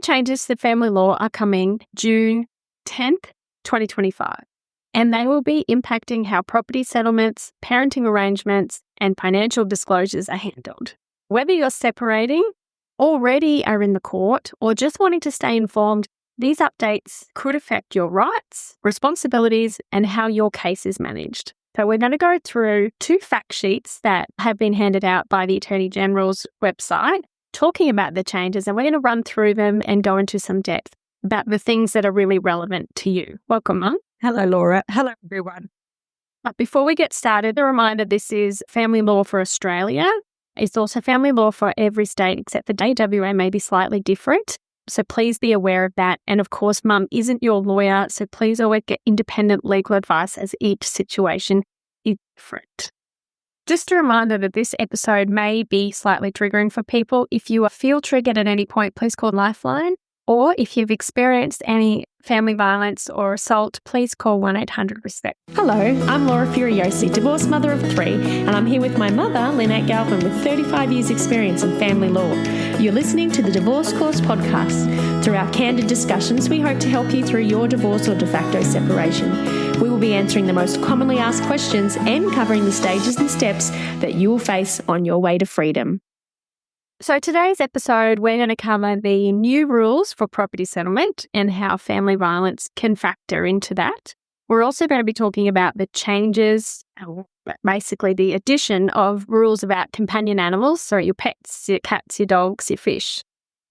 changes to family law are coming June 10th, 2025, and they will be impacting how property settlements, parenting arrangements, and financial disclosures are handled. Whether you're separating, already are in the court, or just wanting to stay informed, these updates could affect your rights, responsibilities, and how your case is managed. So we're going to go through 2 fact sheets that have been handed out by the Attorney General's website talking about the changes, and we're going to run through them and go into some depth about the things that are really relevant to you. Welcome, Mum. Hello, Laura. Hello, everyone. But before we get started, a reminder, this is family law for Australia. It's also family law for every state except for WA may be slightly different. So please be aware of that. And of course, Mum isn't your lawyer, so please always get independent legal advice as each situation is different. Just a reminder that this episode may be slightly triggering for people. If you feel triggered at any point, please call Lifeline. Or if you've experienced any family violence or assault, please call 1-800-RESPECT. Hello, I'm Laura Furiosi, divorced mother of 3, and I'm here with my mother, Lynette Galvin, with 35 years' experience in family law. You're listening to the Divorce Course podcast. Through our candid discussions, we hope to help you through your divorce or de facto separation. We will be answering the most commonly asked questions and covering the stages and steps that you will face on your way to freedom. So today's episode, we're going to cover the new rules for property settlement and how family violence can factor into that. We're also going to be talking about the changes, basically the addition of rules about companion animals, so your pets, your cats, your dogs, your fish,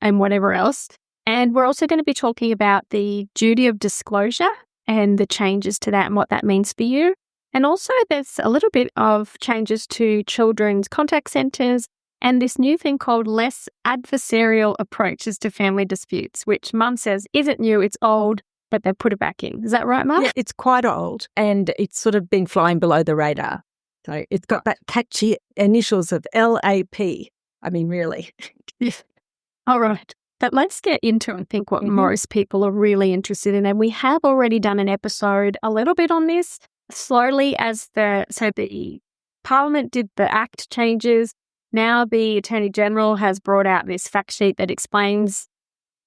and whatever else. And we're also going to be talking about the duty of disclosure and the changes to that and what that means for you. And also there's a little bit of changes to children's contact centres and this new thing called less adversarial approaches to family disputes, which Mum says isn't new, it's old, but they've put it back in. Is that right, Mum? Yeah, it's quite old and it's sort of been flying below the radar. So it's got that catchy initials of LAP. I mean, really. Yeah. All right. But let's get into and think what most people are really interested in. And we have already done an episode a little bit on this slowly as the Parliament did the Act changes. Now the Attorney General has brought out this fact sheet that explains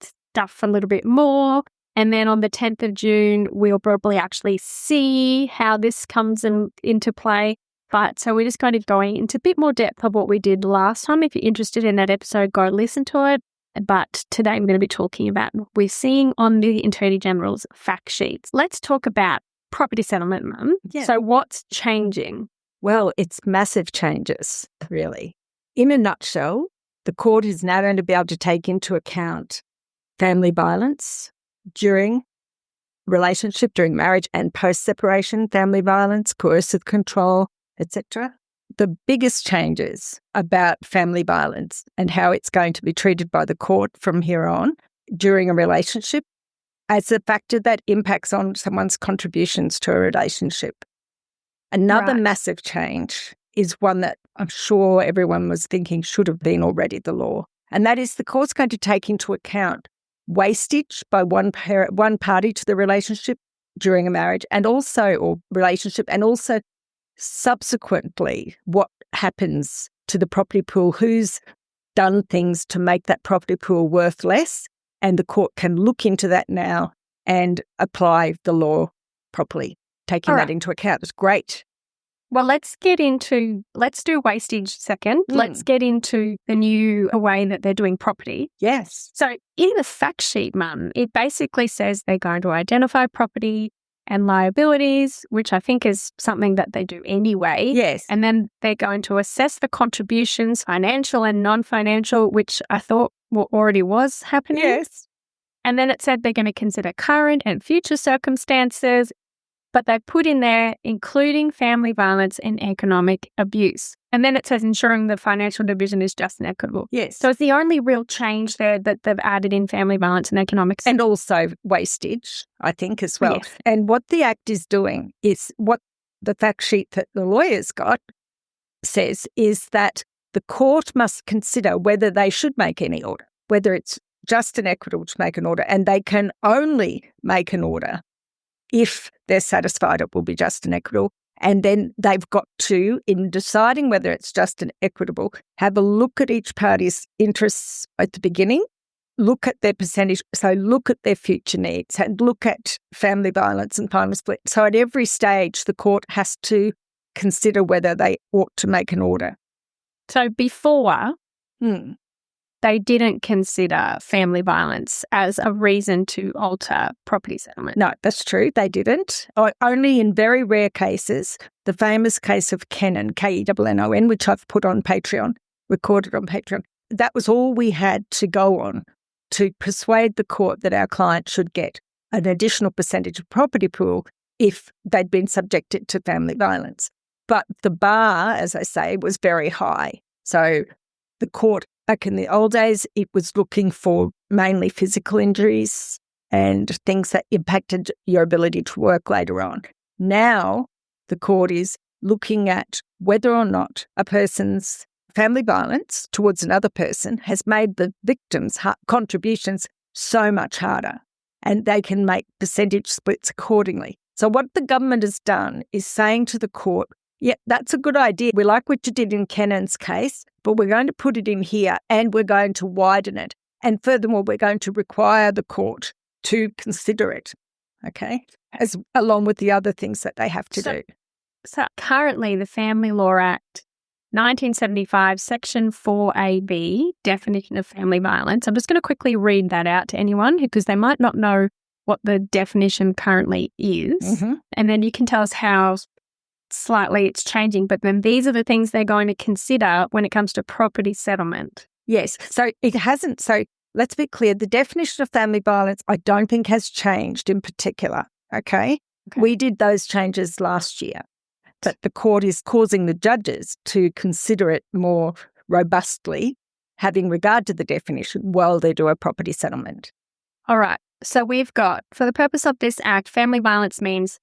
stuff a little bit more. And then on the 10th of June, we'll probably actually see how this comes into play. But so we're just going to go into a bit more depth of what we did last time. If you're interested in that episode, go listen to it. But today I'm going to be talking about what we're seeing on the Attorney General's fact sheets. Let's talk about property settlement, Mum. Yeah. So what's changing? Well, it's massive changes, really. In a nutshell, the court is now going to be able to take into account family violence during relationship, during marriage and post-separation, family violence, coercive control, etc. The biggest changes about family violence and how it's going to be treated by the court from here on during a relationship as a factor that impacts on someone's contributions to a relationship. Another massive change is one that I'm sure everyone was thinking should have been already the law. And that is the court's going to take into account wastage by one party to the relationship during a marriage and also subsequently what happens to the property pool, who's done things to make that property pool worth less. And the court can look into that now and apply the law properly, taking that into account. It's great. Well, let's do wastage second. Let's get into the new way that they're doing property. Yes. So in the fact sheet, Mum, it basically says they're going to identify property and liabilities, which I think is something that they do anyway. Yes. And then they're going to assess the contributions, financial and non-financial, which I thought already was happening. Yes. And then it said they're going to consider current and future circumstances, but they put in there including family violence and economic abuse. And then it says ensuring the financial division is just and equitable. Yes. So it's the only real change there that they've added in family violence and economics. And also wastage, I think, as well. Yes. And what the Act is doing is what the fact sheet that the lawyers got says is that the court must consider whether they should make any order, whether it's just and equitable to make an order. And they can only make an order if they're satisfied it will be just and equitable. And then they've got to, in deciding whether it's just and equitable, have a look at each party's interests at the beginning look at their percentage, so look at their future needs and look at family violence and family split. So at every stage, the court has to consider whether they ought to make an order. So before, they didn't consider family violence as a reason to alter property settlement. No, that's true. They didn't. Only in very rare cases, the famous case of Kennon, Kennon, which I've put on Patreon, recorded on Patreon, that was all we had to go on to persuade the court that our client should get an additional percentage of property pool if they'd been subjected to family violence. But the bar, as I say, was very high. So the court, back in the old days, it was looking for mainly physical injuries and things that impacted your ability to work later on. Now, the court is looking at whether or not a person's family violence towards another person has made the victim's contributions so much harder, and they can make percentage splits accordingly. So what the government has done is saying to the court, yeah, that's a good idea. We like what you did in Kennon's case, but we're going to put it in here and we're going to widen it. And furthermore, we're going to require the court to consider it, okay, along with the other things that they have to do. So currently, the Family Law Act 1975, Section 4AB, definition of family violence. I'm just going to quickly read that out to anyone because they might not know what the definition currently is. Mm-hmm. And then you can tell us how slightly it's changing. But then these are the things they're going to consider when it comes to property settlement. Yes. So it hasn't. So let's be clear. The definition of family violence, I don't think has changed in particular. Okay. We did those changes last year. But the court is causing the judges to consider it more robustly, having regard to the definition while they do a property settlement. All right. So we've got, for the purpose of this act, family violence means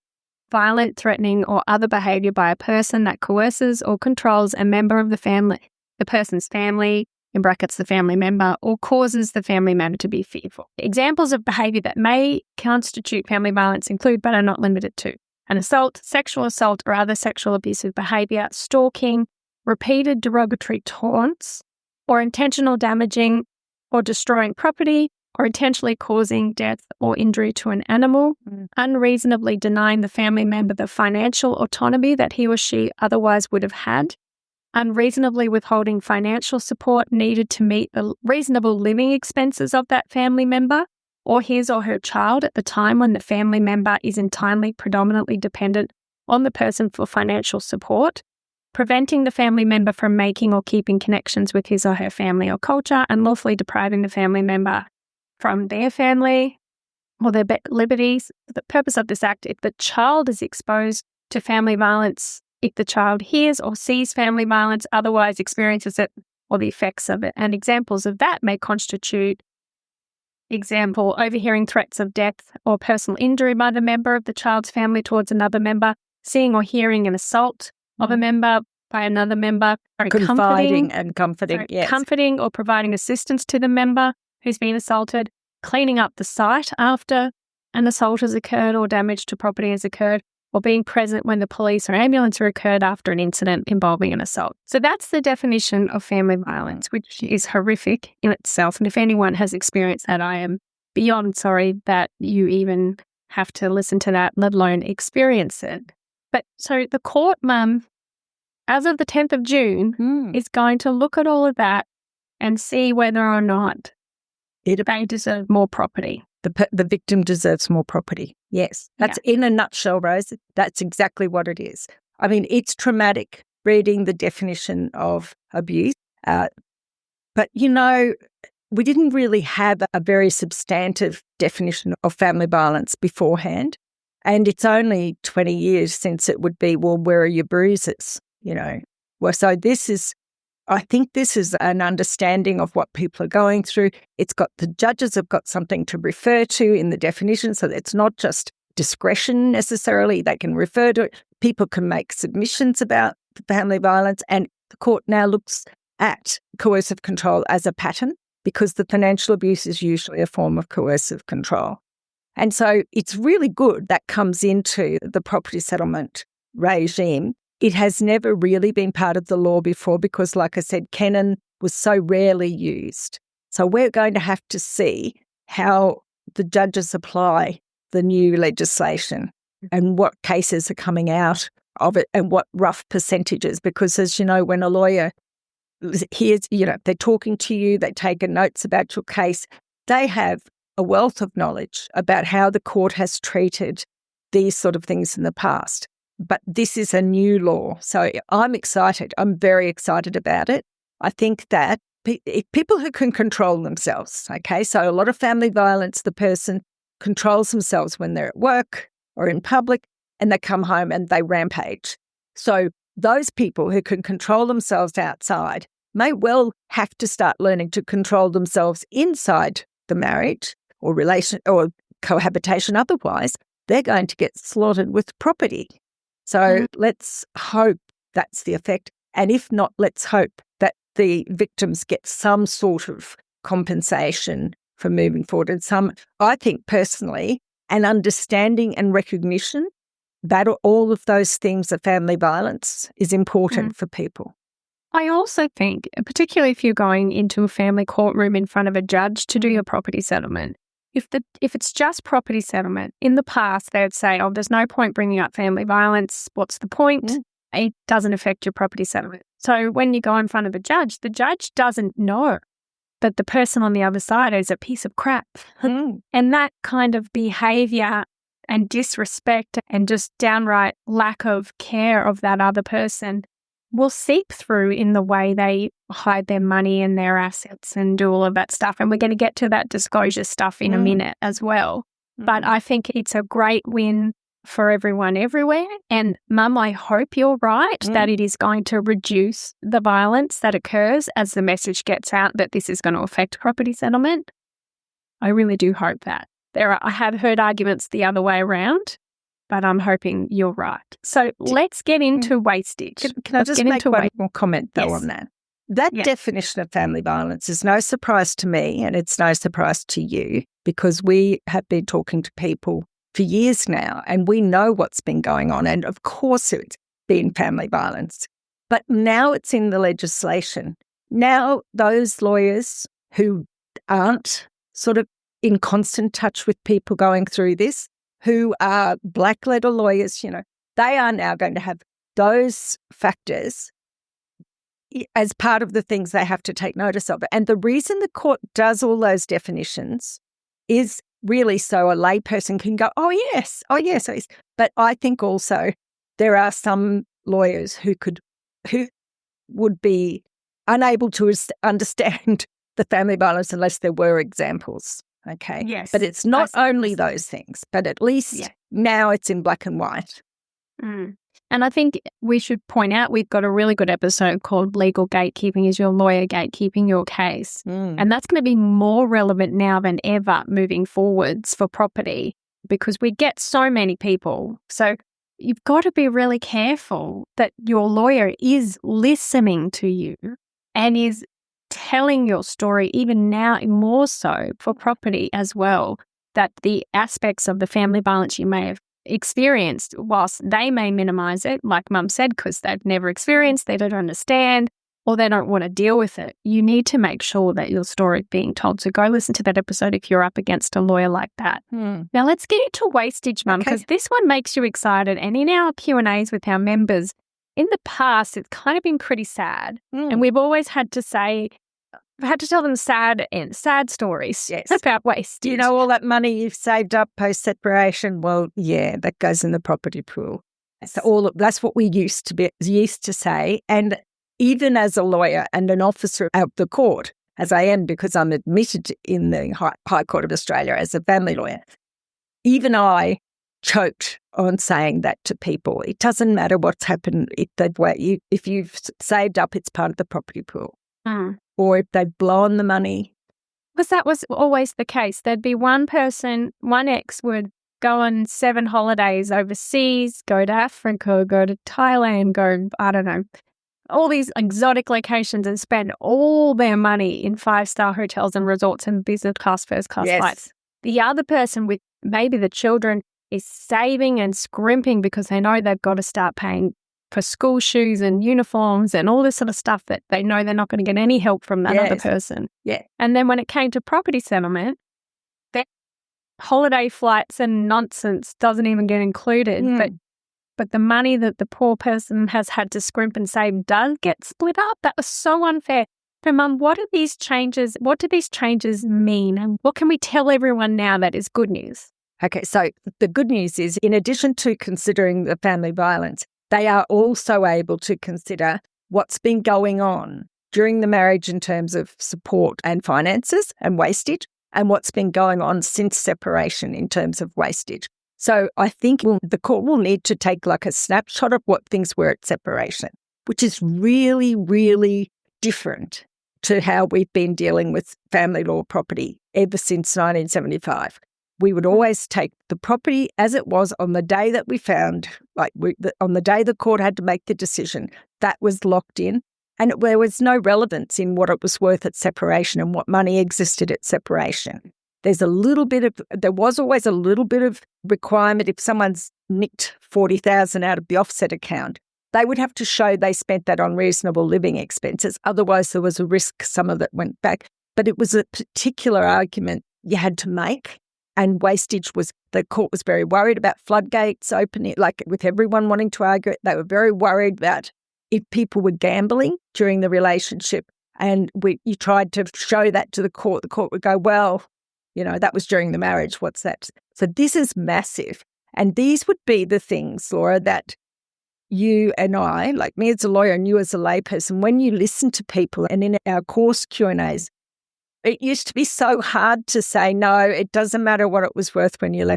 violent, threatening, or other behaviour by a person that coerces or controls a member of the family, the person's family, in brackets the family member, or causes the family member to be fearful. Examples of behaviour that may constitute family violence include, but are not limited to, an assault, sexual assault, or other sexual abusive behaviour, stalking, repeated derogatory taunts, or intentional damaging or destroying property, or intentionally causing death or injury to an animal, unreasonably denying the family member the financial autonomy that he or she otherwise would have had, unreasonably withholding financial support needed to meet the reasonable living expenses of that family member, or his or her child at the time when the family member is entirely predominantly dependent on the person for financial support, preventing the family member from making or keeping connections with his or her family or culture, and lawfully depriving the family member from their family or their liberties. For the purpose of this act, if the child is exposed to family violence, if the child hears or sees family violence, otherwise experiences it or the effects of it. And examples of that may constitute, example, overhearing threats of death or personal injury by the member of the child's family towards another member, seeing or hearing an assault of a member by another member, comforting, yes. Comforting or providing assistance to the member who's been assaulted, cleaning up the site after an assault has occurred or damage to property has occurred, or being present when the police or ambulance are occurred after an incident involving an assault. So that's the definition of family violence, which is horrific in itself. And if anyone has experienced that, I am beyond sorry that you even have to listen to that, let alone experience it. But so the court, Mum, as of the 10th of June, is going to look at all of that and see whether or not they deserve more property. The victim deserves more property. Yes. That's in a nutshell, Rose. That's exactly what it is. I mean, it's traumatic reading the definition of abuse. But, you know, we didn't really have a very substantive definition of family violence beforehand. And it's only 20 years since it would be, well, where are your bruises? You know, well, so I think this is an understanding of what people are going through. The judges have got something to refer to in the definition, so it's not just discretion necessarily. They can refer to it. People can make submissions about family violence, and the court now looks at coercive control as a pattern because the financial abuse is usually a form of coercive control. And so it's really good that comes into the property settlement regime. It has never really been part of the law before because, like I said, Kennon was so rarely used So we're going to have to see how the judges apply the new legislation and what cases are coming out of it and what rough percentages. Because as you know, when a lawyer hears, they're talking to you, they're taking notes about your case, they have a wealth of knowledge about how the court has treated these sort of things in the past. But this is a new law. So I'm excited. I'm very excited about it. I think that people who can control themselves, okay, so a lot of family violence, the person controls themselves when they're at work or in public and they come home and they rampage. So those people who can control themselves outside may well have to start learning to control themselves inside the marriage or relation or cohabitation. Otherwise, they're going to get slaughtered with property. So let's hope that's the effect. And if not, let's hope that the victims get some sort of compensation for moving forward. And I think personally, an understanding and recognition that all of those things of family violence is important for people. I also think, particularly if you're going into a family courtroom in front of a judge to do your property settlement, if it's just property settlement, in the past they would say, oh, there's no point bringing up family violence. What's the point? It doesn't affect your property settlement. So when you go in front of the judge doesn't know that the person on the other side is a piece of crap. And that kind of behaviour and disrespect and just downright lack of care of that other person will seep through in the way they hide their money and their assets and do all of that stuff. And we're going to get to that disclosure stuff in a minute as well. But I think it's a great win for everyone everywhere. And Mum, I hope you're right that it is going to reduce the violence that occurs as the message gets out that this is going to affect property settlement. I really do hope that. I have heard arguments the other way around, but I'm hoping you're right. So let's get into wastage. Can I just make one more comment, though, on that? That definition of family violence is no surprise to me, and it's no surprise to you, because we have been talking to people for years now, and we know what's been going on. And of course it's been family violence. But now it's in the legislation. Now those lawyers who aren't sort of in constant touch with people going through this, who are black letter lawyers, they are now going to have those factors as part of the things they have to take notice of. And the reason the court does all those definitions is really so a layperson can go, oh yes. But I think also there are some lawyers who would be unable to understand the family violence unless there were examples. Okay. Yes. But it's not only those things, but at least now it's in black and white. And I think we should point out we've got a really good episode called Legal Gatekeeping. Is your lawyer gatekeeping your case? And that's going to be more relevant now than ever moving forwards for property, because we get so many people. So you've got to be really careful that your lawyer is listening to you and is telling your story, even now more so for property as well, that the aspects of the family violence you may have experienced, whilst they may minimise it, like Mum said, because they've never experienced, they don't understand, or they don't want to deal with it, you need to make sure that your story is being told. So go listen to that episode if you're up against a lawyer like that. Now let's get into wastage, Mum, because this one makes you excited. And in our Q&As with our members, in the past, it's kind of been pretty sad. And we've always had to tell them sad stories about wastage. Do you know all that money you've saved up post-separation? Well, yeah, that goes in the property pool. So that's what we used to say. And even as a lawyer and an officer of the court, as I am because I'm admitted in the High Court of Australia as a family lawyer, even I choked on saying that to people. It doesn't matter what's happened. If you've saved up, it's part of the property pool. Or if they've blown the money. Because that was always the case. There'd be one person, one ex would go on 7 holidays overseas, go to Africa, go to Thailand, go, I don't know, all these exotic locations and spend all their money in 5-star hotels and resorts and business class, first class flights. The other person with maybe the children is saving and scrimping because they know they've got to start paying for school shoes and uniforms and all this sort of stuff that they know they're not going to get any help from that other person. Yeah. And then when it came to property settlement, that holiday flights and nonsense doesn't even get included. But the money that the poor person has had to scrimp and save does get split up. That was so unfair. So, Mum, what do these changes mean? And what can we tell everyone now that is good news? Okay, so the good news is, in addition to considering the family violence, they are also able to consider what's been going on during the marriage in terms of support and finances and wastage, and what's been going on since separation in terms of wastage. So I think the court will need to take like a snapshot of what things were at separation, which is really, really different to how we've been dealing with family law property ever since 1975. We would always take the property as it was on the day that we found, on the day the court had to make the decision, that was locked in. And there was no relevance in what it was worth at separation and what money existed at separation. There was always a little bit of requirement if someone's nicked $40,000 out of the offset account. They would have to show they spent that on reasonable living expenses. Otherwise, there was a risk some of it went back. But it was a particular argument you had to make. And wastage the court was very worried about floodgates opening, like with everyone wanting to argue it. They were very worried that if people were gambling during the relationship and you tried to show that to the court would go, well, that was during the marriage. What's that? So this is massive. And these would be the things, Laura, that you and I, like me as a lawyer and you as a layperson, when you listen to people and in our course Q&As, it used to be so hard to say, no, it doesn't matter what it was worth when you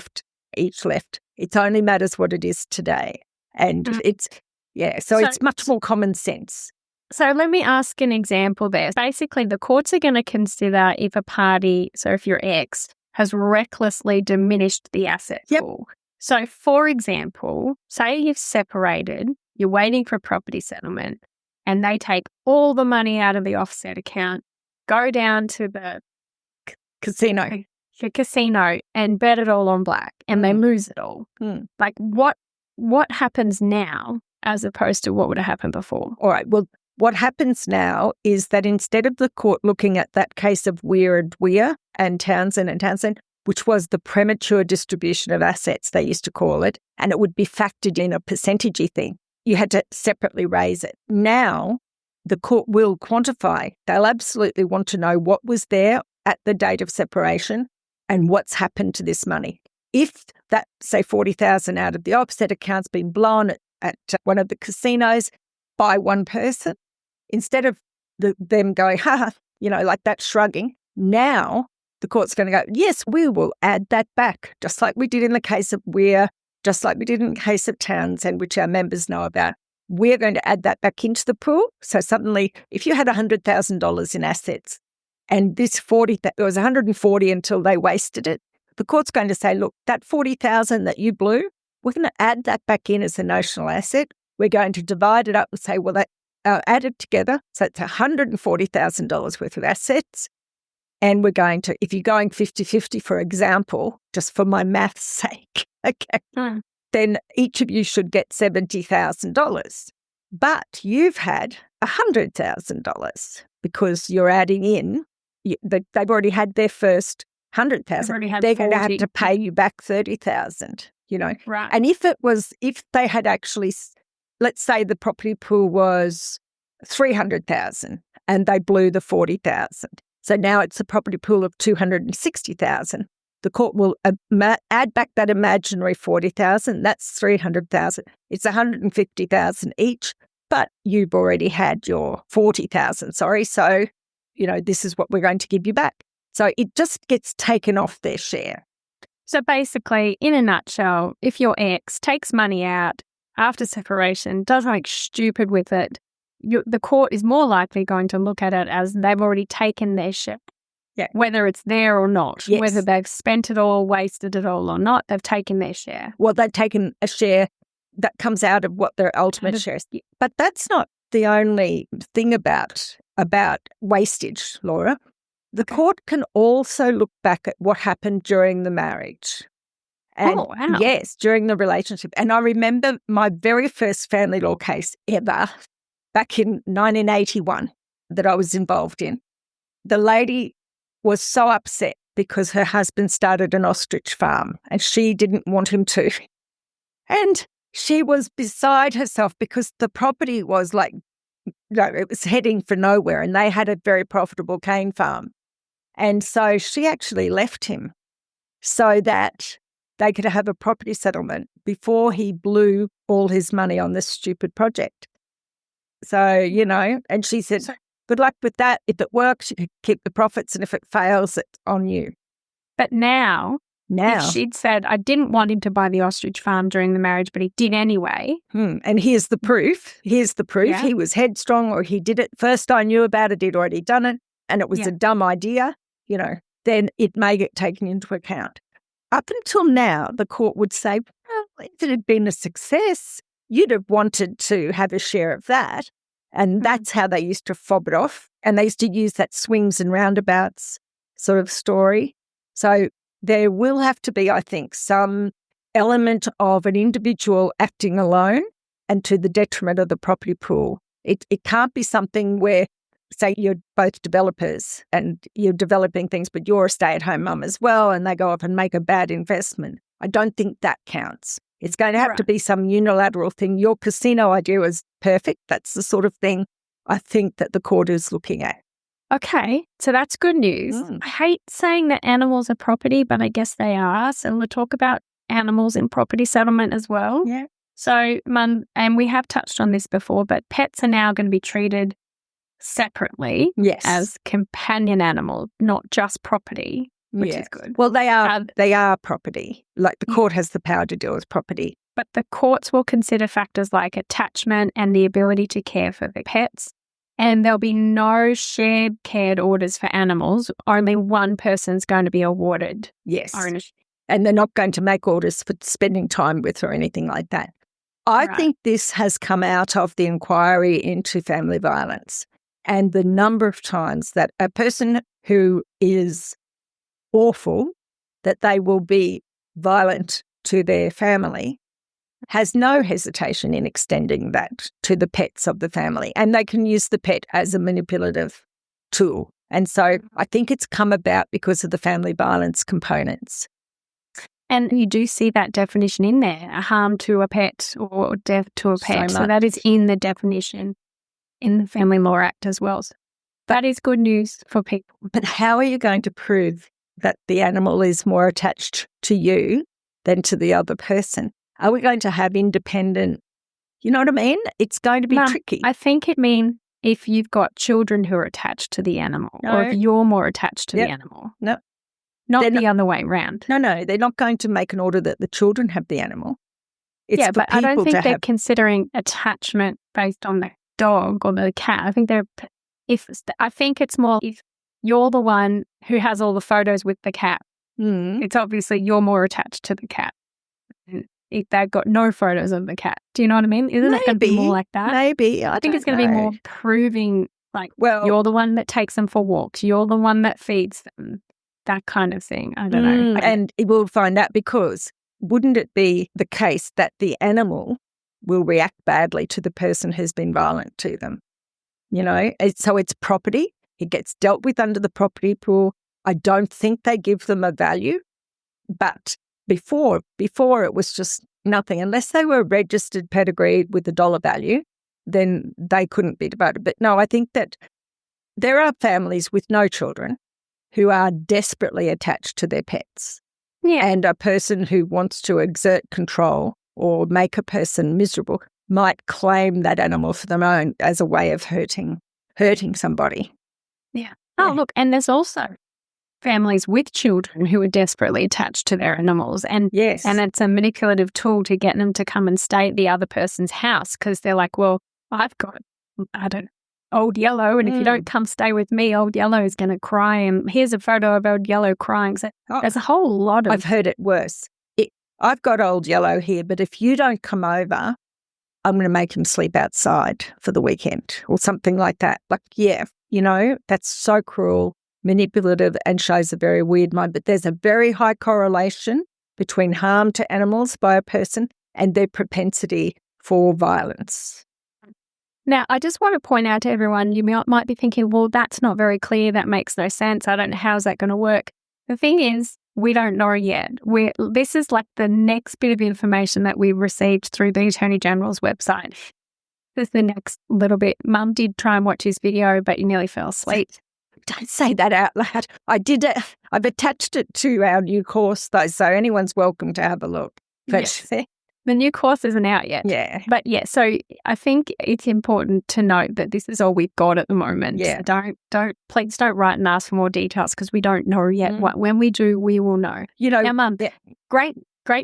each left. It only matters what it is today. And so it's much more common sense. So let me ask an example there. Basically, the courts are going to consider if a party, so if your ex, has recklessly diminished the asset pool. So, for example, say you've separated, you're waiting for property settlement, and they take all the money out of the offset account, go down to the casino and bet it all on black, and they lose it all. Like, what happens now as opposed to what would have happened before? All right, well, what happens now is that instead of the court looking at that case of Weir and Townsend, which was the premature distribution of assets, they used to call it, and it would be factored in a percentage-y thing. You had to separately raise it. Now, the court will quantify. They'll absolutely want to know what was there at the date of separation and what's happened to this money. If that, say, $40,000 out of the offset account's been blown at one of the casinos by one person, instead of them going, like that shrugging, now the court's going to go, yes, we will add that back, just like we did in the case of Weir, just like we did in the case of Townsend, which our members know about. We're going to add that back into the pool. So suddenly, if you had $100,000 in assets and this it was 140 until they wasted it, the court's going to say, look, that 40,000 that you blew, we're going to add that back in as a notional asset. We're going to divide it up and say, well, add it together. So it's $140,000 worth of assets. And we're going to, if you're going 50-50, for example, just for my math's sake, okay, then each of you should get $70,000. But you've had $100,000 because you're adding in, they've already had their first $100,000. They're going to have to pay you back $30,000, Right. And if they had actually, let's say the property pool was $300,000 and they blew the $40,000. So now it's a property pool of $260,000. The court will add back that imaginary $40,000. That's $300,000. It's $150,000 each, but you've already had your $40,000. Sorry, so this is what we're going to give you back. So it just gets taken off their share. So basically, in a nutshell, if your ex takes money out after separation, does something stupid with it, the court is more likely going to look at it as they've already taken their share. Yeah. Whether it's there or not, Yes. whether they've spent it all, wasted it all or not, they've taken their share. Well, they've taken a share that comes out of what their ultimate share is. But that's not the only thing about wastage, Laura. The court can also look back at what happened during the marriage. And Oh, wow. yes, during the relationship. And I remember my very first family law case ever back in 1981 that I was involved in. The lady was so upset because her husband started an ostrich farm and she didn't want him to. And she was beside herself because the property was like, it was heading for nowhere and they had a very profitable cane farm. And so she actually left him so that they could have a property settlement before he blew all his money on this stupid project. So, and she said, good luck with that. If it works, you can keep the profits, and if it fails, it's on you. But now, if she'd said, I didn't want him to buy the ostrich farm during the marriage, but he did anyway. And here's the proof. Yeah. He was headstrong, or he did it. First I knew about it, he'd already done it, and it was a dumb idea, then it may get taken into account. Up until now, the court would say, well, if it had been a success, you'd have wanted to have a share of that. And that's how they used to fob it off. And they used to use that swings and roundabouts sort of story. So there will have to be, I think, some element of an individual acting alone and to the detriment of the property pool. It can't be something where, say, you're both developers and you're developing things, but you're a stay-at-home mum as well, and they go off and make a bad investment. I don't think that counts. It's going to have to be some unilateral thing. Your casino idea is perfect. That's the sort of thing I think that the court is looking at. Okay, so that's good news. I hate saying that animals are property, but I guess they are. So we'll talk about animals in property settlement as well. Yeah. So, and we have touched on this before, but pets are now going to be treated separately as companion animals, not just property. Which is good. Well, they are property. Like the court has the power to deal with property. But the courts will consider factors like attachment and the ability to care for the pets. And there'll be no shared cared orders for animals. Only one person's going to be awarded ownership. And they're not going to make orders for spending time with or anything like that. I think this has come out of the inquiry into family violence and the number of times that a person who is awful, that they will be violent to their family, has no hesitation in extending that to the pets of the family. And they can use the pet as a manipulative tool. And so I think it's come about because of the family violence components. And you do see that definition in there, a harm to a pet or death to a pet. So that is in the definition in the Family Law Act as well. So that is good news for people. But how are you going to prove that the animal is more attached to you than to the other person? Are we going to have independent, you know what I mean? It's going to be tricky. I think it means if you've got children who are attached to the animal or if you're more attached to the animal. No. Not the other way around. No, they're not going to make an order that the children have the animal. It's but I don't think they're considering attachment based on the dog or the cat. I think it's more if you're the one who has all the photos with the cat. It's obviously you're more attached to the cat. If they've got no photos of the cat. Do you know what I mean? Isn't it going to be more like that? Maybe. I think it's going to be more proving, you're the one that takes them for walks. You're the one that feeds them. That kind of thing. I don't know. And we'll find out because wouldn't it be the case that the animal will react badly to the person who's been violent to them? So it's property. It gets dealt with under the property pool. I don't think they give them a value. But before it was just nothing. Unless they were registered pedigree with a dollar value, then they couldn't be devoted. But no, I think that there are families with no children who are desperately attached to their pets. Yeah. And a person who wants to exert control or make a person miserable might claim that animal for their own as a way of hurting somebody. Yeah. Oh, look, and there's also families with children who are desperately attached to their animals. And it's a manipulative tool to get them to come and stay at the other person's house because they're like, well, I've got, Old Yellow, and if you don't come stay with me, Old Yellow is going to cry, and here's a photo of Old Yellow crying. So there's a whole lot of... I've heard it worse. I've got Old Yellow here, but if you don't come over, I'm going to make him sleep outside for the weekend or something like that. That's so cruel, manipulative, and shows a very weird mind. But there's a very high correlation between harm to animals by a person and their propensity for violence. Now, I just want to point out to everyone, you might be thinking, well, that's not very clear. That makes no sense. I don't know, how's that going to work? The thing is, we don't know yet. This is like the next bit of information that we received through the Attorney General's website. This is the next little bit. Mum did try and watch his video, but you nearly fell asleep. Don't say that out loud. I did it. I've attached it to our new course, though, so anyone's welcome to have a look. But yes. The new course isn't out yet. Yeah. But yeah, so I think it's important to note that this is all we've got at the moment. Yeah. Please don't write and ask for more details because we don't know yet. When we do, we will know. Now, Mum, great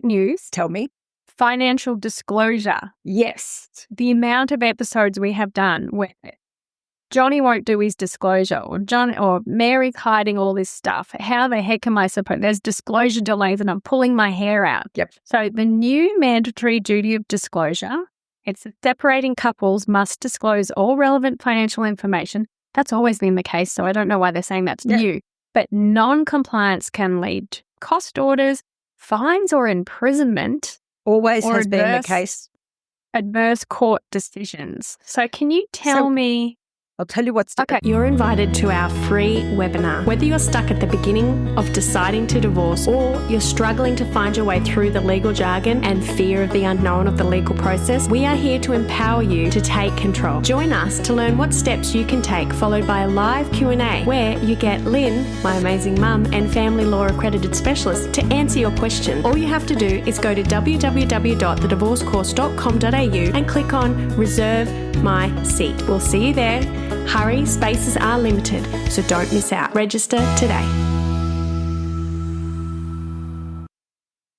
news. Tell me. Financial disclosure. Yes. The amount of episodes we have done where Johnny won't do his disclosure or Mary's hiding all this stuff. How the heck am I supposed? There's disclosure delays and I'm pulling my hair out. Yep. So the new mandatory duty of disclosure, it's that separating couples must disclose all relevant financial information. That's always been the case, so I don't know why they're saying that's new. But non-compliance can lead to cost orders, fines or imprisonment. Always has been the case. Adverse court decisions. So can you tell me... I'll tell you what's different. Okay, you're invited to our free webinar. Whether you're stuck at the beginning of deciding to divorce or you're struggling to find your way through the legal jargon and fear of the unknown of the legal process, we are here to empower you to take control. Join us to learn what steps you can take, followed by a live Q&A where you get Lynn, my amazing mum, and family law accredited specialist to answer your question. All you have to do is go to www.thedivorcecourse.com.au and click on Reserve My Seat. We'll see you there. Hurry, spaces are limited, so don't miss out. Register today.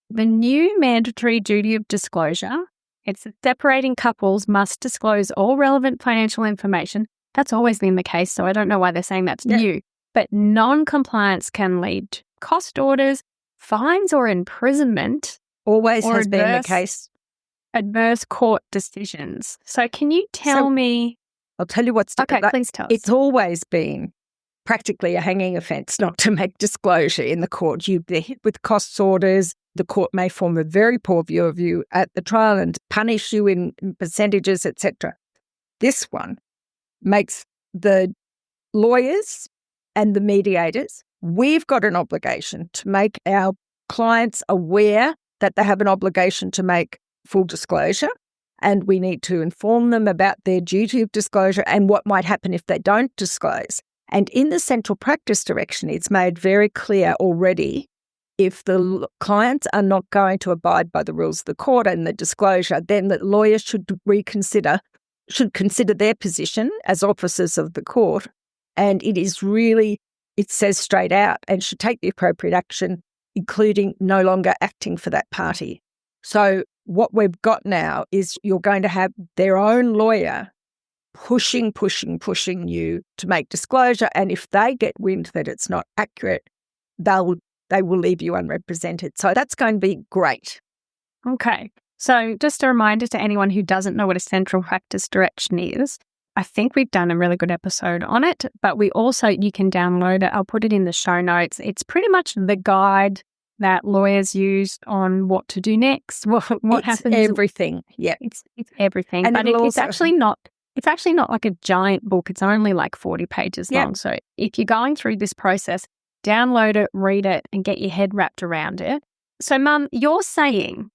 The new mandatory duty of disclosure, it's that separating couples must disclose all relevant financial information. That's always been the case, so I don't know why they're saying that's new. But non-compliance can lead to cost orders, fines or imprisonment. Always has been the case. Adverse court decisions. So can you tell me... I'll tell you what's different. Okay, please tell us. It's always been practically a hanging offence not to make disclosure in the court. You'd be hit with cost orders. The court may form a very poor view of you at the trial and punish you in percentages, etc. This one makes the lawyers and the mediators, we've got an obligation to make our clients aware that they have an obligation to make full disclosure. And we need to inform them about their duty of disclosure and what might happen if they don't disclose. And in the central practice direction, it's made very clear already if the clients are not going to abide by the rules of the court and the disclosure, then the lawyers should consider their position as officers of the court. And it says straight out and should take the appropriate action, including no longer acting for that party. So what we've got now is you're going to have their own lawyer pushing you to make disclosure. And if they get wind that it's not accurate, they will leave you unrepresented. So that's going to be great. Okay. So just a reminder to anyone who doesn't know what a central practice direction is, I think we've done a really good episode on it, but you can download it. I'll put it in the show notes. It's pretty much the guide that lawyers use on what to do next, what happens. Everything. Yeah. It's everything. And but it's actually not like a giant book. It's only like 40 pages long. So if you're going through this process, download it, read it, and get your head wrapped around it. So Mum, you're saying,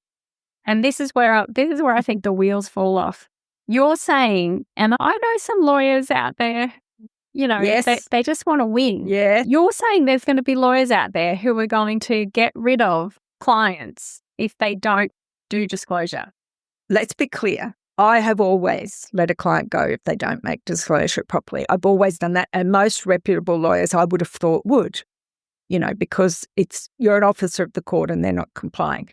and this is where I think the wheels fall off. You're saying, and I know some lawyers out there, they just want to win. Yeah. You're saying there's going to be lawyers out there who are going to get rid of clients if they don't do disclosure. Let's be clear. I have always let a client go if they don't make disclosure properly. I've always done that. And most reputable lawyers I would have thought would, because you're an officer of the court and they're not complying.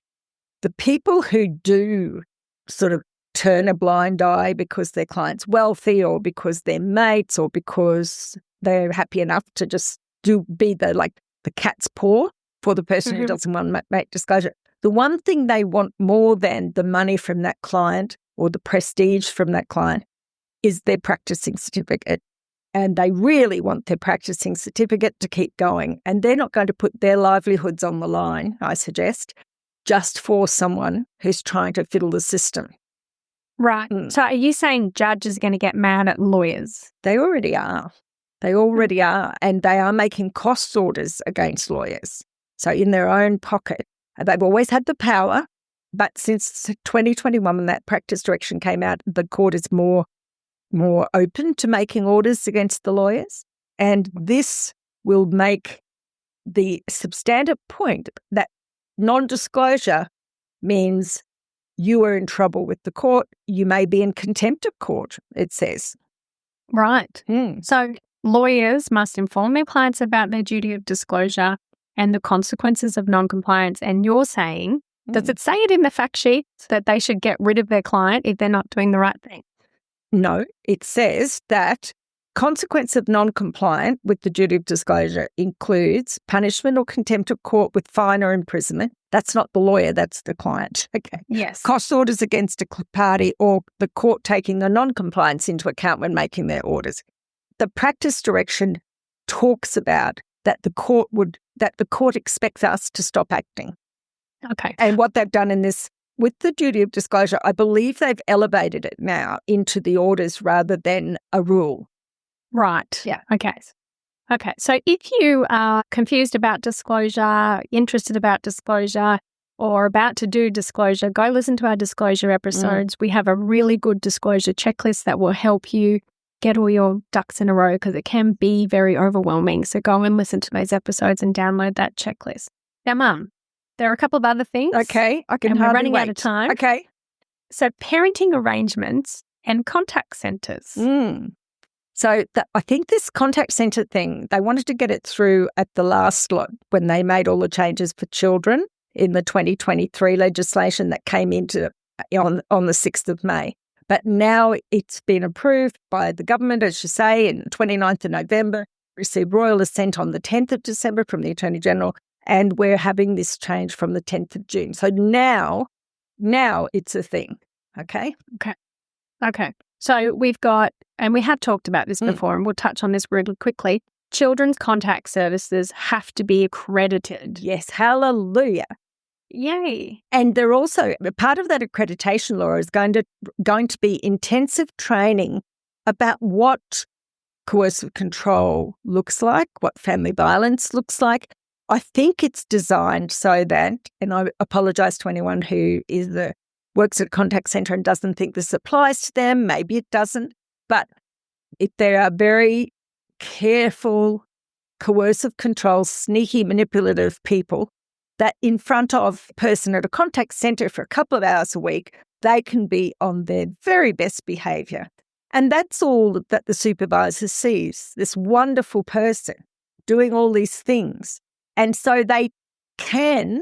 The people who do sort of turn a blind eye because their client's wealthy or because they're mates or because they're happy enough to just be the cat's paw for the person who doesn't want to make disclosure. The one thing they want more than the money from that client or the prestige from that client is their practicing certificate. And they really want their practicing certificate to keep going. And they're not going to put their livelihoods on the line, I suggest, just for someone who's trying to fiddle the system. Right. So are you saying judges are going to get mad at lawyers? They already are. They already are. And they are making cost orders against lawyers. So in their own pocket. They've always had the power, but since 2021, when that practice direction came out, the court is more open to making orders against the lawyers. And this will make the substantive point that non-disclosure means you are in trouble with the court. You may be in contempt of court, it says. Right. So lawyers must inform their clients about their duty of disclosure and the consequences of non-compliance. And you're saying, does it say it in the fact sheet that they should get rid of their client if they're not doing the right thing? No, it says that consequence of non-compliant with the duty of disclosure includes punishment or contempt of court with fine or imprisonment. That's not the lawyer, that's the client. Okay. Yes. Cost orders against a party or the court taking the non-compliance into account when making their orders. The practice direction talks about that the court expects us to stop acting. Okay. And what they've done in this, with the duty of disclosure, I believe they've elevated it now into the orders rather than a rule. Right. Yeah. Okay. So if you are confused about disclosure, interested about disclosure, or about to do disclosure, go listen to our disclosure episodes. We have a really good disclosure checklist that will help you get all your ducks in a row because it can be very overwhelming. So go and listen to those episodes and download that checklist. Now, Mum, there are a couple of other things. Okay. I can and we're hardly running wait. out of time. Okay. So parenting arrangements and contact centres. So I think this contact centre thing, they wanted to get it through at the last lot when they made all the changes for children in the 2023 legislation that came into on the 6th of May. But now it's been approved by the government, as you say, in 29th of November, received royal assent on the 10th of December from the Attorney General, and we're having this change from the 10th of June. So now it's a thing, okay? Okay. So we've got, and we have talked about this before, and we'll touch on this really quickly. Children's contact services have to be accredited. Yes, hallelujah. Yay. And they're also, part of that accreditation law is going to be intensive training about what coercive control looks like, what family violence looks like. I think it's designed so that, and I apologise to anyone who works at a contact centre and doesn't think this applies to them. Maybe it doesn't. But if there are very careful, coercive control, sneaky, manipulative people that in front of a person at a contact centre for a couple of hours a week, they can be on their very best behaviour. And that's all that the supervisor sees, this wonderful person doing all these things. And so they can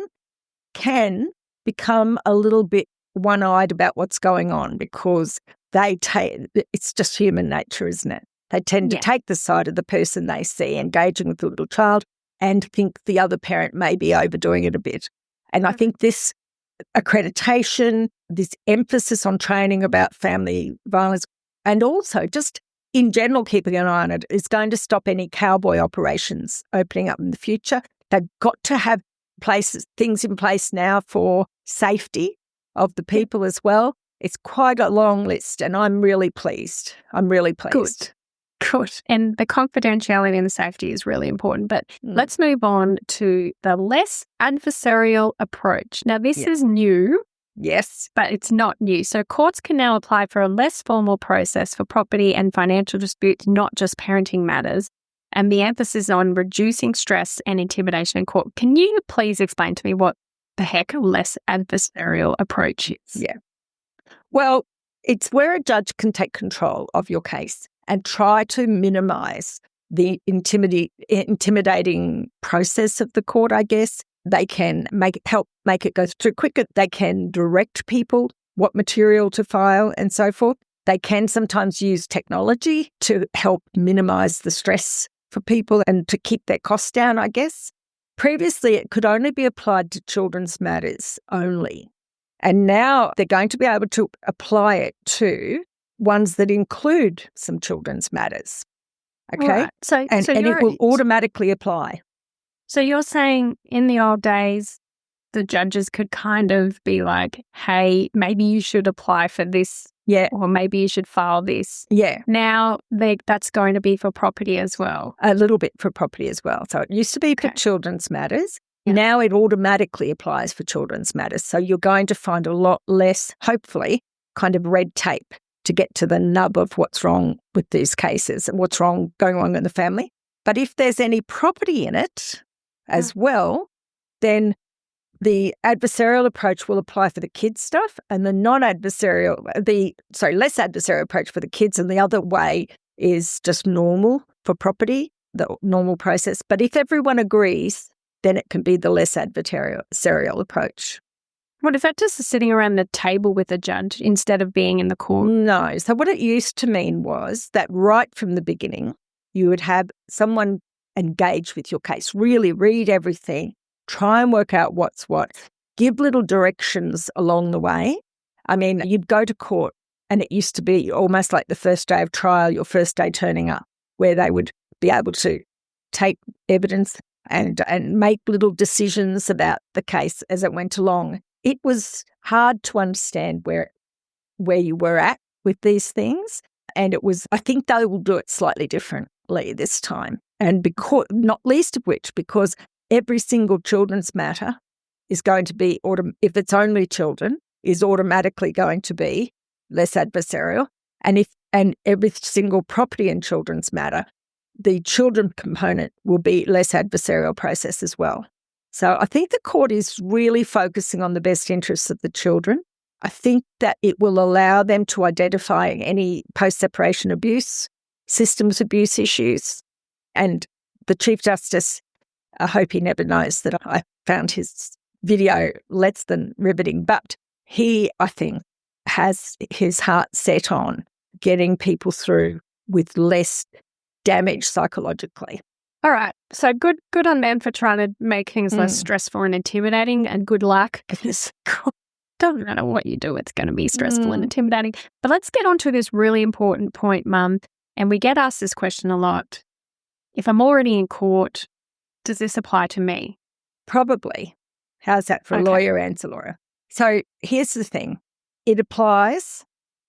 become a little bit one-eyed about what's going on because it's just human nature, isn't it? They tend to take the side of the person they see engaging with the little child and think the other parent may be overdoing it a bit. And I think this accreditation, this emphasis on training about family violence, and also just in general keeping an eye on it, is going to stop any cowboy operations opening up in the future. They've got to have things in place now for safety of the people as well. It's quite a long list, and I'm really pleased. Good. And the confidentiality and the safety is really important. But let's move on to the less adversarial approach. Now, this is new. Yes. But it's not new. So courts can now apply for a less formal process for property and financial disputes, not just parenting matters. And the emphasis on reducing stress and intimidation in court. Can you please explain to me what the heck a less adversarial approach is? Yeah. Well, it's where a judge can take control of your case and try to minimise the intimidating process of the court, I guess. They can help make it go through quicker. They can direct people what material to file and so forth. They can sometimes use technology to help minimise the stress for people and to keep their costs down, I guess. Previously, it could only be applied to children's matters only. And now they're going to be able to apply it to ones that include some children's matters. Okay? Right. So it will automatically apply. So you're saying in the old days, the judges could kind of be like, hey, maybe you should apply for this. Yeah. Or maybe you should file this. Yeah. Now that's going to be for property as well. A little bit for property as well. So it used to be for children's matters. Yeah. Now it automatically applies for children's matters. So you're going to find a lot less, hopefully, kind of red tape to get to the nub of what's wrong with these cases and what's going on in the family. But if there's any property in it as well, then the adversarial approach will apply for the kids' stuff, and the less adversarial approach for the kids, and the other way is just normal for property, the normal process. But if everyone agrees, then it can be the less adversarial approach. What is that, just sitting around the table with a judge instead of being in the court? No. So what it used to mean was that right from the beginning, you would have someone engage with your case, really read everything, try and work out what's what, give little directions along the way. I mean, you'd go to court and it used to be almost like the first day of trial, your first day turning up, where they would be able to take evidence and make little decisions about the case as it went along. It was hard to understand where you were at with these things. And I think they will do it slightly differently this time. And because, not least of which, because every single children's matter is going to be, if it's only children, is automatically going to be less adversarial. And every single property and children's matter, the children component will be less adversarial process as well. So I think the court is really focusing on the best interests of the children. I think that it will allow them to identify any post-separation abuse, systems abuse issues. And the Chief Justice, I hope he never knows that I found his video less than riveting, but he, I think, has his heart set on getting people through with less damage psychologically. All right. So good on them for trying to make things less stressful and intimidating, and good luck, because doesn't matter what you do, it's going to be stressful and intimidating. But let's get on to this really important point, Mum, and we get asked this question a lot. If I'm already in court, does this apply to me? Probably. How's that for a lawyer answer, Laura? So here's the thing. It applies.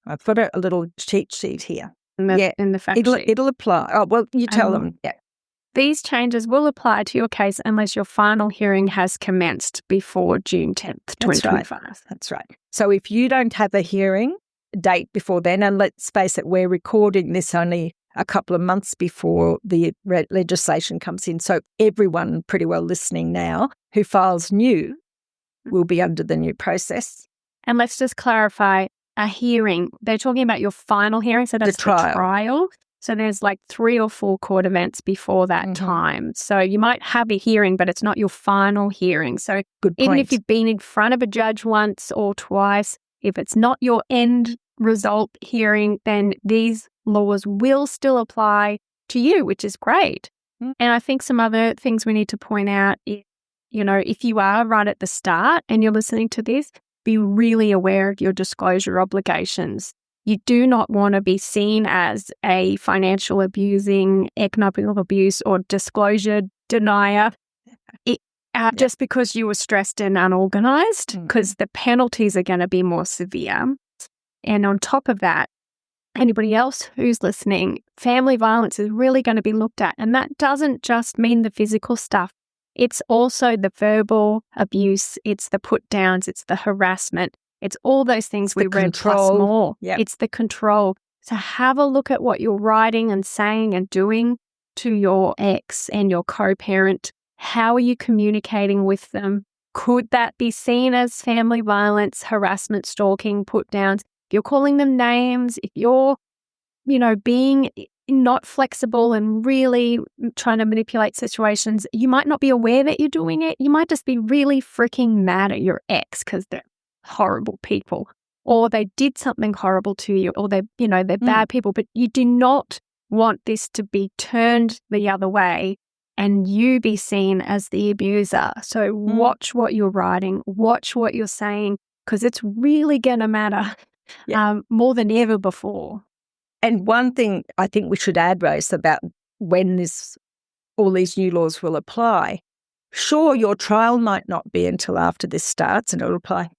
I've got a little cheat sheet here. In the fact sheet. It'll apply. Oh, well, you tell them. Yeah. These changes will apply to your case unless your final hearing has commenced before June 10th, 2025. That's right. So if you don't have a hearing date before then, and let's face it, we're recording this only a couple of months before the legislation comes in. So everyone pretty well listening now who files new will be under the new process. And let's just clarify, a hearing, they're talking about your final hearing, so that's the trial. So there's like 3 or 4 court events before that time. So you might have a hearing, but it's not your final hearing. So even if you've been in front of a judge once or twice, if it's not your end result hearing, then these laws will still apply to you, which is great. And I think some other things we need to point out is, if you are right at the start and you're listening to this, be really aware of your disclosure obligations. You do not want to be seen as a financial abusing, economic abuse or disclosure denier just because you were stressed and unorganized, because the penalties are going to be more severe. And on top of that, anybody else who's listening, family violence is really going to be looked at. And that doesn't just mean the physical stuff. It's also the verbal abuse, it's the put downs, it's the harassment. It's all those things we read plus more. Yep. It's the control. So have a look at what you're writing and saying and doing to your ex and your co-parent. How are you communicating with them? Could that be seen as family violence, harassment, stalking, put downs? If you're calling them names, if you're, being not flexible and really trying to manipulate situations, you might not be aware that you're doing it. You might just be really freaking mad at your ex because they're horrible people, or they did something horrible to you, or they're bad people, but you do not want this to be turned the other way and you be seen as the abuser. So watch what you're writing, watch what you're saying, because it's really going to matter more than ever before. And one thing I think we should add, Rose, about when all these new laws will apply, Sure, your trial might not be until after this starts and it'll apply.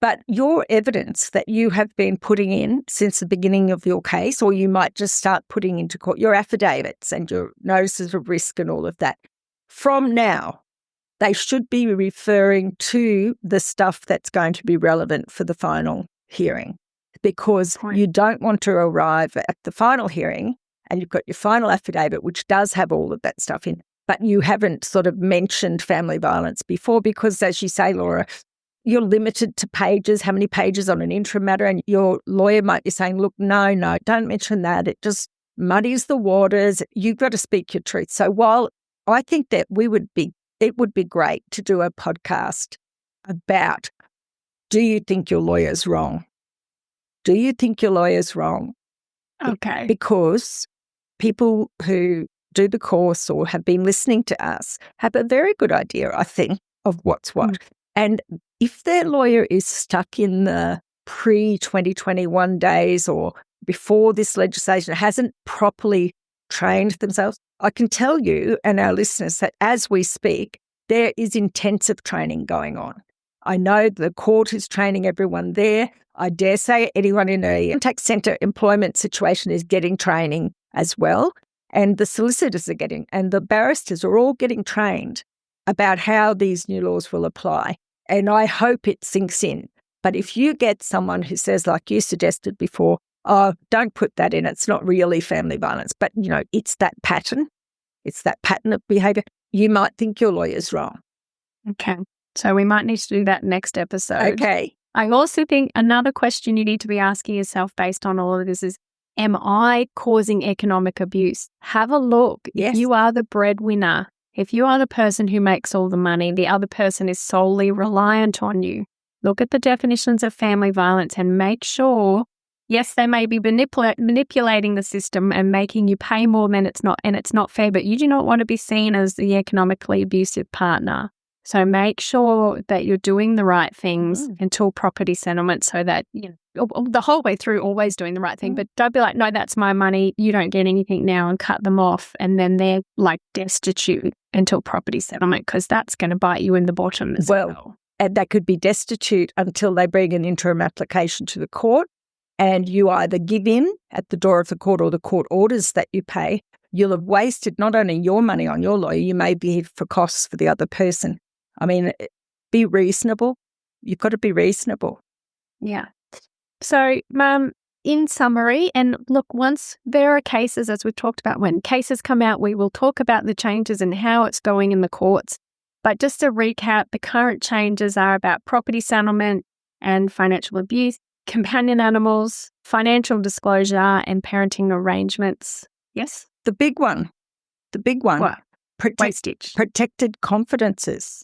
But your evidence that you have been putting in since the beginning of your case, or you might just start putting into court, your affidavits and your notices of risk and all of that, from now, they should be referring to the stuff that's going to be relevant for the final hearing, because you don't want to arrive at the final hearing and you've got your final affidavit, which does have all of that stuff in, but you haven't sort of mentioned family violence before because, as you say, Laura, you're limited to pages, how many pages on an interim matter, and your lawyer might be saying, look, no, don't mention that. It just muddies the waters. You've got to speak your truth. So while I think that it would be great to do a podcast about, do you think your lawyer's wrong? Do you think your lawyer's wrong? Okay. Because people who do the course or have been listening to us have a very good idea, I think, of what's what. And if their lawyer is stuck in the pre-2021 days or before this legislation, hasn't properly trained themselves, I can tell you and our listeners that as we speak, there is intensive training going on. I know the court is training everyone there. I dare say anyone in a contact centre employment situation is getting training as well. And the solicitors are getting, and the barristers are all getting trained about how these new laws will apply. And I hope it sinks in. But if you get someone who says, like you suggested before, oh, don't put that in, it's not really family violence, but, it's that pattern of behaviour, you might think your lawyer's wrong. Okay. So we might need to do that next episode. Okay. I also think another question you need to be asking yourself based on all of this is, am I causing economic abuse? Have a look. Yes. If you are the breadwinner, if you are the person who makes all the money, the other person is solely reliant on you, look at the definitions of family violence and make sure, yes, they may be manipulating the system and making you pay more than it's not fair, but you do not want to be seen as the economically abusive partner. So make sure that you're doing the right things until property settlement, so that, the whole way through, always doing the right thing. But don't be like, no, that's my money, you don't get anything now, and cut them off. And then they're like destitute until property settlement, because that's going to bite you in the bottom as well. And they could be destitute until they bring an interim application to the court, and you either give in at the door of the court or the court orders that you pay. You'll have wasted not only your money on your lawyer, you may be for costs for the other person. I mean, be reasonable. You've got to be reasonable. Yeah. So, Mum, in summary, and look, once there are cases, as we've talked about, when cases come out, we will talk about the changes and how it's going in the courts. But just to recap, the current changes are about property settlement and financial abuse, companion animals, financial disclosure, and parenting arrangements. Yes? The big one. What? Wastage. Protected confidences.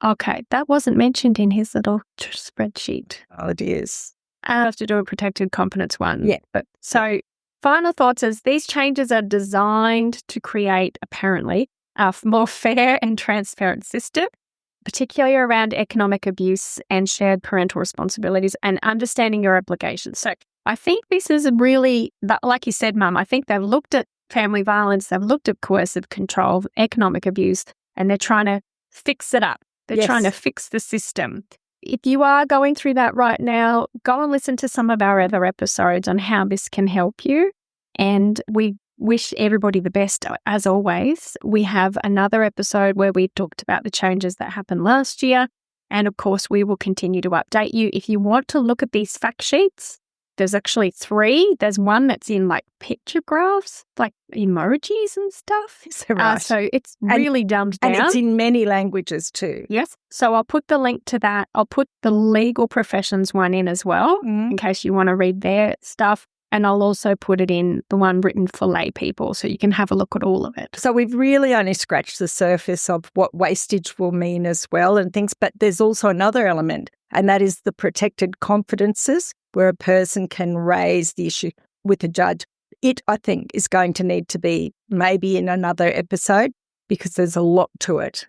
Okay, that wasn't mentioned in his little spreadsheet. Oh, it is. I have to do a protected confidence one. Yeah. But so final thoughts is these changes are designed to create, apparently, a more fair and transparent system, particularly around economic abuse and shared parental responsibilities and understanding your obligations. So I think this is really, like you said, Mum, I think they've looked at family violence, they've looked at coercive control, economic abuse, and they're trying to fix it up. They're trying to fix the system. If you are going through that right now, go and listen to some of our other episodes on how this can help you. And we wish everybody the best, as always. We have another episode where we talked about the changes that happened last year. And of course, we will continue to update you. If you want to look at these fact sheets, there's actually 3. There's one that's in like picture graphs, like emojis and stuff. Right. So it's really dumbed down. And it's in many languages too. Yes. So I'll put the link to that. I'll put the legal professions one in as well, in case you want to read their stuff. And I'll also put it in the one written for lay people, so you can have a look at all of it. So we've really only scratched the surface of what wastage will mean as well and things. But there's also another element, and that is the protected confidences, where a person can raise the issue with a judge. It, I think, is going to need to be maybe in another episode, because there's a lot to it.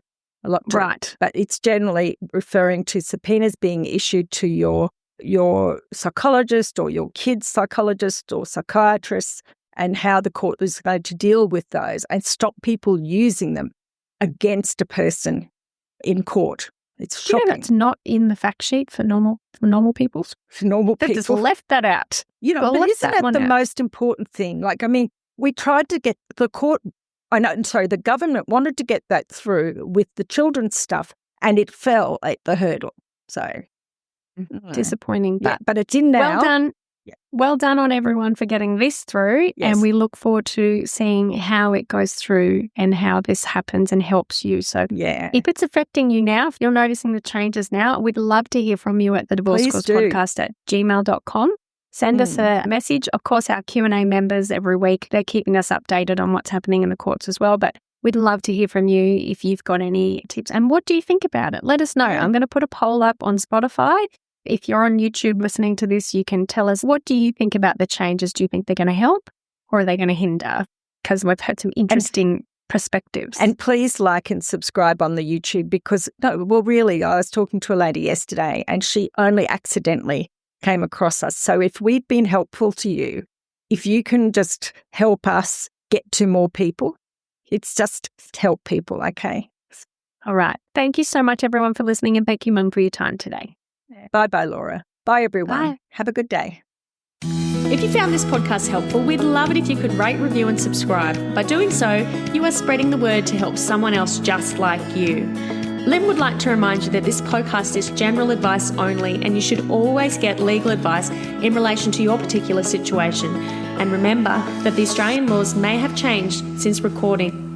Right. But it's generally referring to subpoenas being issued to your psychologist or your kid's psychologist or psychiatrist, and how the court is going to deal with those and stop people using them against a person in court. It's Do you shocking. know that's not in the fact sheet for normal people? For normal They people. just left that out. You know, Well, but left isn't that that one the out. most important thing? Like, I mean, we tried to get the court, the government wanted to get that through with the children's stuff, and it fell at the hurdle. So, Disappointing, yeah, but but it's in now. well done. Yeah. Well done on everyone for getting this through. Yes. And we look forward to seeing how it goes through and how this happens and helps you. So Yeah. if it's affecting you now, if you're noticing the changes now, we'd love to hear from you at the Divorce Please Course do. Podcast at gmail.com. Send us a message. Of course, our Q&A members every week, they're keeping us updated on what's happening in the courts as well. But we'd love to hear from you if you've got any tips. And what do you think about it? Let us know. Yeah. I'm going to put a poll up on Spotify. If you're on YouTube listening to this, you can tell us, what do you think about the changes? Do you think they're going to help or are they going to hinder? Because we've heard some interesting perspectives. And please like and subscribe on the YouTube because, really, I was talking to a lady yesterday and she only accidentally came across us. So if we've been helpful to you, if you can just help us get to more people, it's just help people, okay? All right. Thank you so much, everyone, for listening, and thank you, Mum, for your time today. Bye-bye, Laura. Bye, everyone. Bye. Have a good day. If you found this podcast helpful, we'd love it if you could rate, review and subscribe. By doing so, you are spreading the word to help someone else just like you. Lynn would like to remind you that this podcast is general advice only and you should always get legal advice in relation to your particular situation. And remember that the Australian laws may have changed since recording